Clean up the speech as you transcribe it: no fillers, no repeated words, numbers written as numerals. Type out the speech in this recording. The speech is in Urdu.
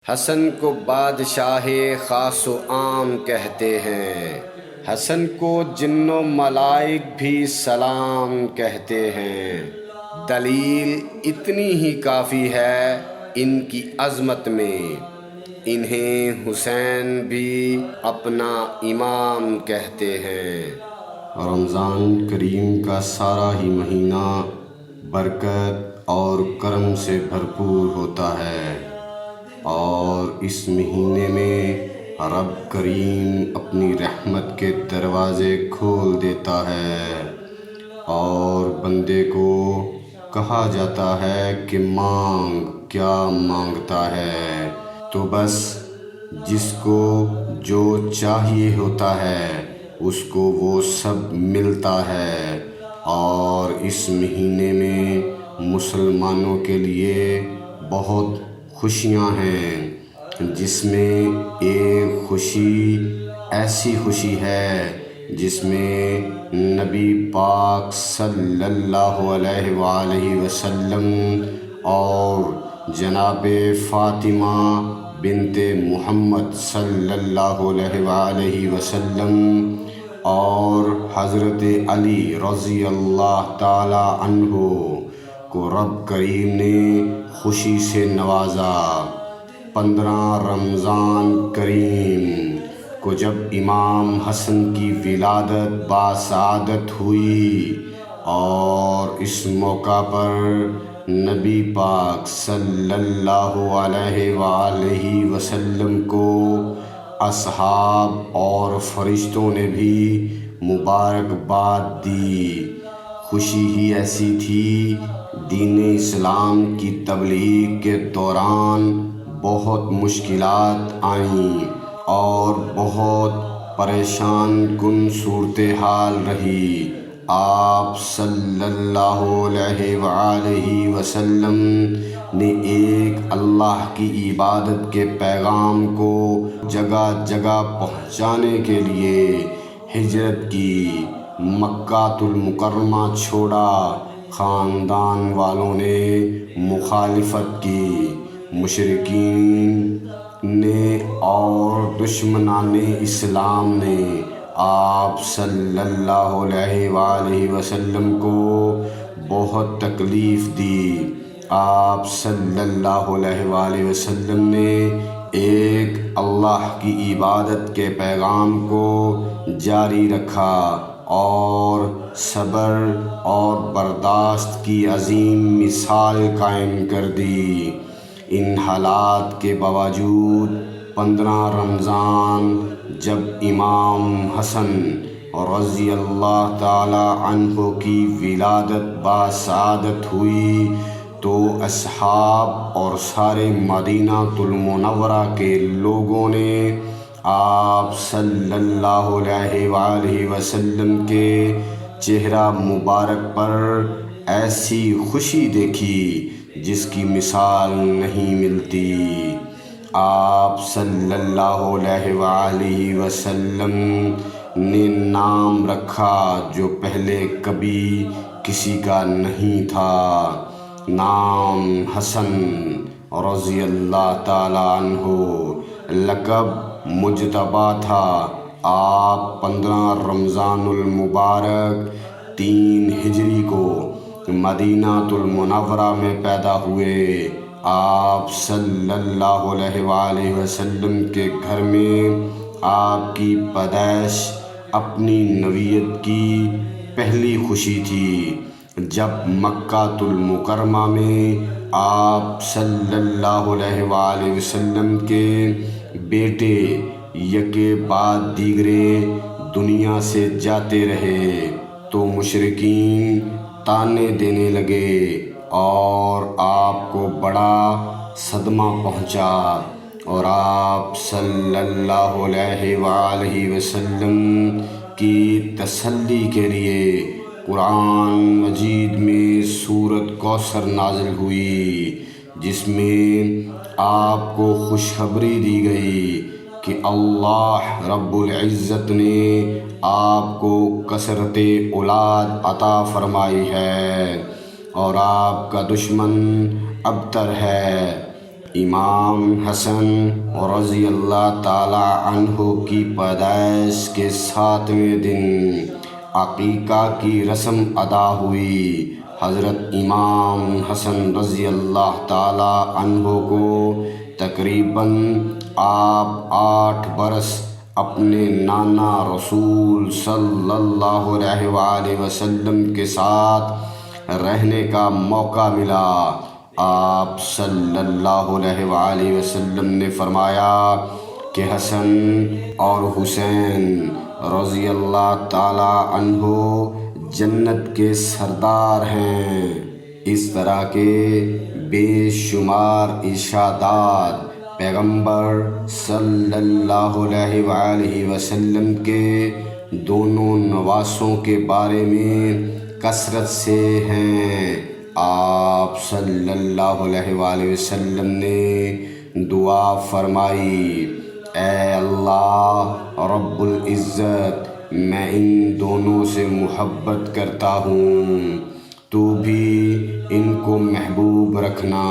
حسن کو بادشاہ خاص و عام کہتے ہیں، حسن کو جن و ملائک بھی سلام کہتے ہیں۔ دلیل اتنی ہی کافی ہے ان کی عظمت میں، انہیں حسین بھی اپنا امام کہتے ہیں۔ رمضان کریم کا سارا ہی مہینہ برکت اور کرم سے بھرپور ہوتا ہے، اور اس مہینے میں رب کریم اپنی رحمت کے دروازے کھول دیتا ہے، اور بندے کو کہا جاتا ہے کہ مانگ، کیا مانگتا ہے؟ تو بس جس کو جو چاہیے ہوتا ہے اس کو وہ سب ملتا ہے۔ اور اس مہینے میں مسلمانوں کے لیے بہت خوشیاں ہیں، جس میں ایک خوشی ایسی خوشی ہے جس میں نبی پاک صلی اللہ علیہ وآلہ وسلم اور جناب فاطمہ بنت محمد صلی اللہ علیہ وآلہ وسلم اور حضرت علی رضی اللہ تعالی عنہ کو رب کریم نے خوشی سے نوازا۔ 15 رمضان کریم کو جب امام حسن کی ولادت باسعادت ہوئی، اور اس موقع پر نبی پاک صلی اللہ علیہ وآلہ وسلم کو اصحاب اور فرشتوں نے بھی مبارکباد دی۔ خوشی ہی ایسی تھی، دین اسلام کی تبلیغ کے دوران بہت مشکلات آئیں اور بہت پریشان کن صورتحال رہی۔ آپ صلی اللہ علیہ وآلہ وسلم نے ایک اللہ کی عبادت کے پیغام کو جگہ جگہ پہنچانے کے لیے ہجرت کی، مکہ المکرمہ چھوڑا۔ خاندان والوں نے مخالفت کی، مشرکین نے اور دشمنان اسلام نے آپ صلی اللہ علیہ وآلہ وسلم کو بہت تکلیف دی۔ آپ صلی اللہ علیہ وآلہ وسلم نے ایک اللہ کی عبادت کے پیغام کو جاری رکھا اور صبر اور برداشت کی عظیم مثال قائم کر دی۔ ان حالات کے باوجود 15 رمضان جب امام حسن رضی اللہ تعالی عنہ کی ولادت باسعادت ہوئی، تو اصحاب اور سارے مدینہ المنورہ کے لوگوں نے آپ صلی اللہ علیہ وآلہ وسلم کے چہرہ مبارک پر ایسی خوشی دیکھی جس کی مثال نہیں ملتی۔ آپ صلی اللہ علیہ وآلہ وسلم نے نام رکھا جو پہلے کبھی کسی کا نہیں تھا، نام حسن رضی اللہ تعالی عنہ۔ لقب مجتبیٰ تھا۔ آپ 15 رمضان المبارک 3 ہجری کو مدینہ المنورہ میں پیدا ہوئے۔ آپ صلی اللہ علیہ وآلہ وسلم کے گھر میں آپ کی پیدائش اپنی نوعیت کی پہلی خوشی تھی، جب مکہ المکرمہ میں آپ صلی اللہ علیہ وآلہ وسلم کے بیٹے یکے بعد دیگرے دنیا سے جاتے رہے تو مشرکین طعنے دینے لگے اور آپ کو بڑا صدمہ پہنچا، اور آپ صلی اللہ علیہ وآلہ وسلم کی تسلی کے لیے قرآن مجید میں سورۃ کوثر نازل ہوئی، جس میں آپ کو خوشخبری دی گئی کہ اللہ رب العزت نے آپ کو کثرت اولاد عطا فرمائی ہے، اور آپ کا دشمن ابتر ہے۔ امام حسن رضی اللہ تعالی عنہ کی پیدائش کے 7ویں دن عقیقہ کی رسم ادا ہوئی۔ حضرت امام حسن رضی اللہ تعالی عنہ کو تقریباً آپ 8 برس اپنے نانا رسول صلی اللہ علیہ وآلہ وسلم کے ساتھ رہنے کا موقع ملا۔ آپ صلی اللہ علیہ وآلہ وسلم نے فرمایا کہ حسن اور حسین رضی اللہ تعالی عنہ جنت کے سردار ہیں۔ اس طرح کے بے شمار ارشادات پیغمبر صلی اللہ علیہ وآلہ وسلم کے دونوں نواسوں کے بارے میں کثرت سے ہیں۔ آپ صلی اللہ علیہ وآلہ وسلم نے دعا فرمائی، اے اللہ رب العزت، میں ان دونوں سے محبت کرتا ہوں، تو بھی ان کو محبوب رکھنا۔